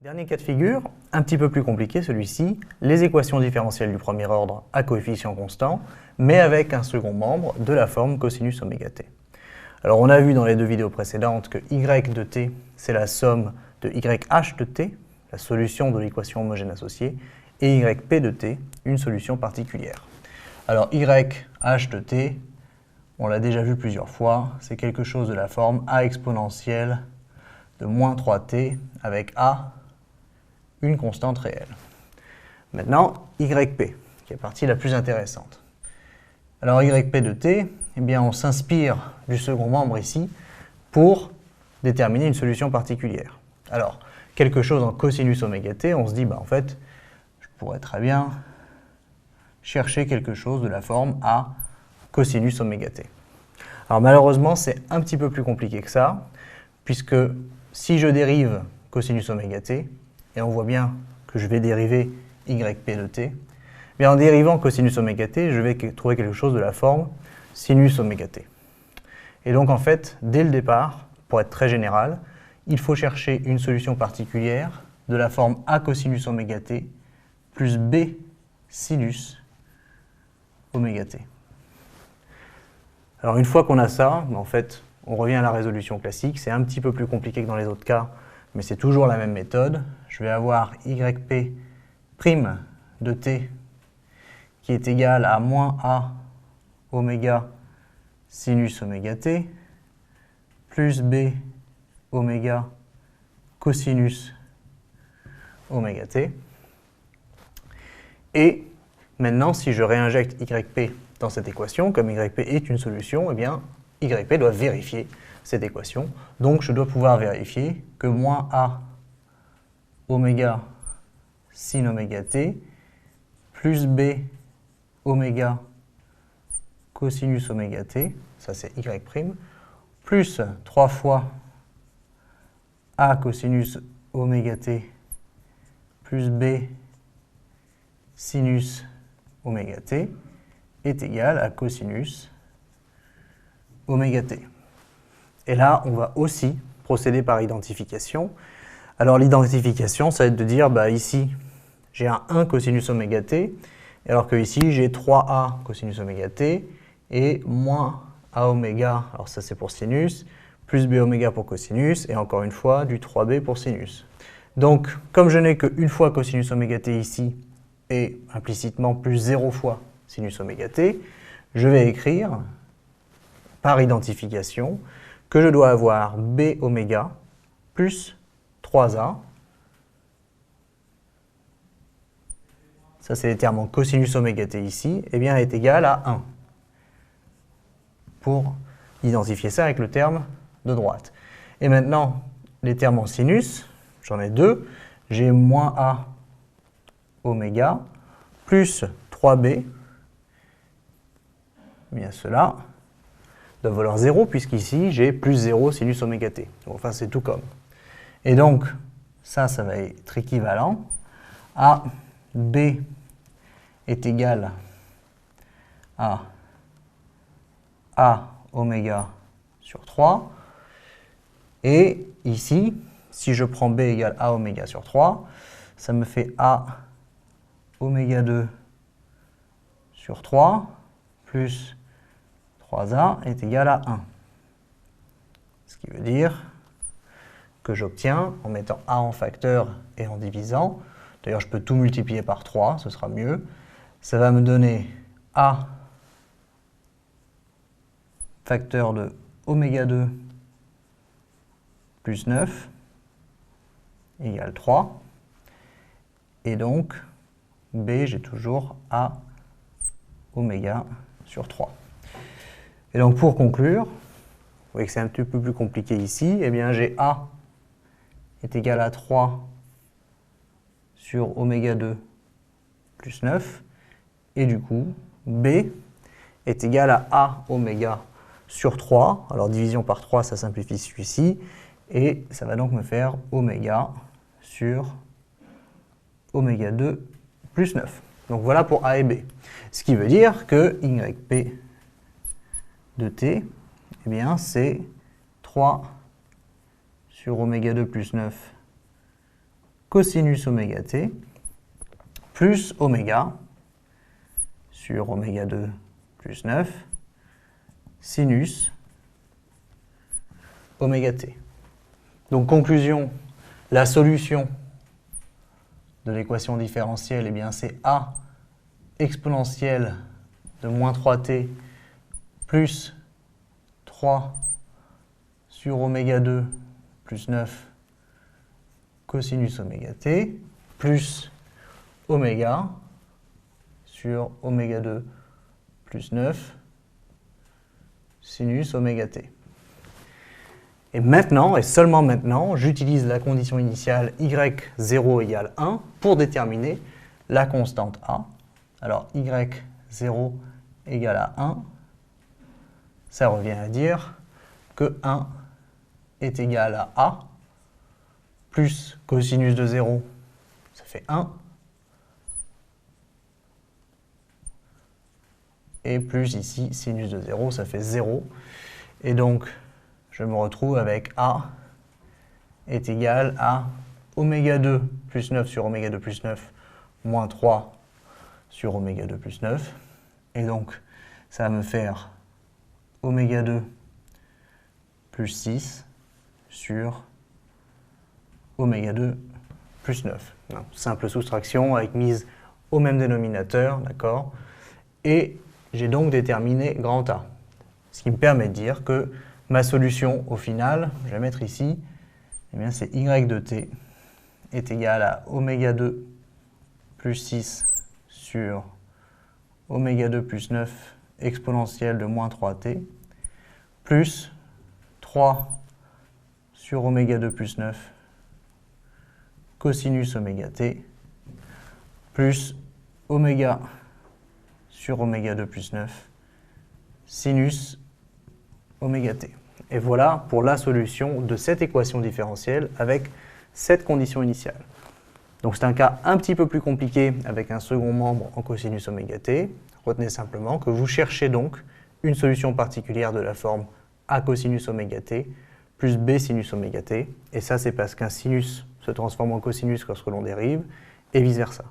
Dernier cas de figure, un petit peu plus compliqué celui-ci, les équations différentielles du premier ordre à coefficient constant, mais avec un second membre de la forme cosinus oméga t. Alors on a vu dans les deux vidéos précédentes que y de t, c'est la somme de yh de t, la solution de l'équation homogène associée, et yp de t, une solution particulière. Alors yh de t, on l'a déjà vu plusieurs fois, c'est quelque chose de la forme a exponentielle de moins 3t avec a, une constante réelle. Maintenant, yp, qui est la partie la plus intéressante. Alors yp de t, eh bien, on s'inspire du second membre ici pour déterminer une solution particulière. Alors, quelque chose en cosinus oméga t, on se dit, en fait, je pourrais très bien chercher quelque chose de la forme a cosinus oméga t. Alors malheureusement, c'est un petit peu plus compliqué que ça, puisque si je dérive cosinus oméga t, et on voit bien que je vais dériver yp de t, bien en dérivant cosinus oméga t, je vais trouver quelque chose de la forme sinus oméga t. Et donc en fait, dès le départ, pour être très général, il faut chercher une solution particulière de la forme a cosinus oméga t plus b sinus oméga t. Alors une fois qu'on a ça, en fait, on revient à la résolution classique. C'est un petit peu plus compliqué que dans les autres cas, mais c'est toujours la même méthode. Je vais avoir yp' de t qui est égal à moins a oméga sinus oméga t plus b oméga cosinus oméga t. Et maintenant, si je réinjecte yp dans cette équation, comme yp est une solution, eh bien, yp doit vérifier cette équation. Donc, je dois pouvoir vérifier que moins a oméga sin oméga t plus b oméga cosinus oméga t, ça c'est y', plus 3 fois a cosinus oméga t plus b sinus oméga t est égal à cosinus oméga t. Et là, on va aussi procéder par identification. Alors l'identification, ça va être de dire, ici, j'ai un 1 cosinus oméga t, alors que ici, j'ai 3a cosinus oméga t, et moins a oméga, alors ça c'est pour sinus, plus b oméga pour cosinus, et encore une fois, du 3b pour sinus. Donc, comme je n'ai qu'une fois cosinus oméga t ici, et implicitement plus 0 fois sinus oméga t, je vais écrire, par identification, que je dois avoir b oméga plus 3a, ça c'est les termes en cosinus oméga t ici, et bien est égal à 1. Pour identifier ça avec le terme de droite. Et maintenant, les termes en sinus, j'en ai deux. J'ai moins a oméga plus 3b, bien cela doit valoir 0, puisqu'ici j'ai plus 0 sinus oméga t. Enfin, c'est tout comme. Et donc, ça va être équivalent à b est égal à a oméga sur 3. Et ici, si je prends b égale a oméga sur 3, ça me fait a oméga 2 sur 3 plus 3a est égal à 1. Ce qui veut dire que j'obtiens, en mettant a en facteur et en divisant, d'ailleurs je peux tout multiplier par 3, ce sera mieux, ça va me donner a facteur de oméga 2 plus 9 égale 3. Et donc, b, j'ai toujours a oméga sur 3. Et donc, pour conclure, vous voyez que c'est un petit peu plus compliqué ici, eh bien j'ai a est égal à 3 sur oméga 2 plus 9, et du coup, b est égal à a oméga sur 3, alors division par 3, ça simplifie celui-ci, et ça va donc me faire oméga sur oméga 2 plus 9. Donc voilà pour a et b. Ce qui veut dire que yp de t, eh bien c'est 3 sur oméga 2 plus 9 cosinus oméga t plus oméga sur oméga 2 plus 9 sinus oméga t. Donc conclusion, la solution de l'équation différentielle, eh bien c'est a exponentielle de moins 3t plus 3 sur oméga 2 plus 9 cosinus oméga t plus oméga sur oméga 2 plus 9 sinus oméga t. Et maintenant, et seulement maintenant, j'utilise la condition initiale y0 égale 1 pour déterminer la constante a. Alors y0 égale à 1, ça revient à dire que 1 est égal à a, plus cosinus de 0, ça fait 1, et plus ici, sinus de 0, ça fait 0. Et donc, je me retrouve avec a est égal à oméga 2 plus 9 sur oméga 2 plus 9 moins 3 sur oméga 2 plus 9. Et donc, ça va me faire oméga 2 plus 6 sur oméga 2 plus 9. Non, simple soustraction avec mise au même dénominateur, d'accord? Et j'ai donc déterminé grand A. Ce qui me permet de dire que ma solution au final, je vais mettre ici, eh bien c'est y de t est égal à oméga 2 plus 6 sur oméga 2 plus 9 exponentielle de moins 3t plus 3 sur oméga 2 plus 9 cosinus oméga t plus oméga sur oméga 2 plus 9 sinus oméga t. Et voilà pour la solution de cette équation différentielle avec cette condition initiale. Donc c'est un cas un petit peu plus compliqué avec un second membre en cosinus oméga t. Retenez simplement que vous cherchez donc une solution particulière de la forme a cosinus oméga t plus b sinus oméga t. Et ça c'est parce qu'un sinus se transforme en cosinus lorsque l'on dérive et vice versa.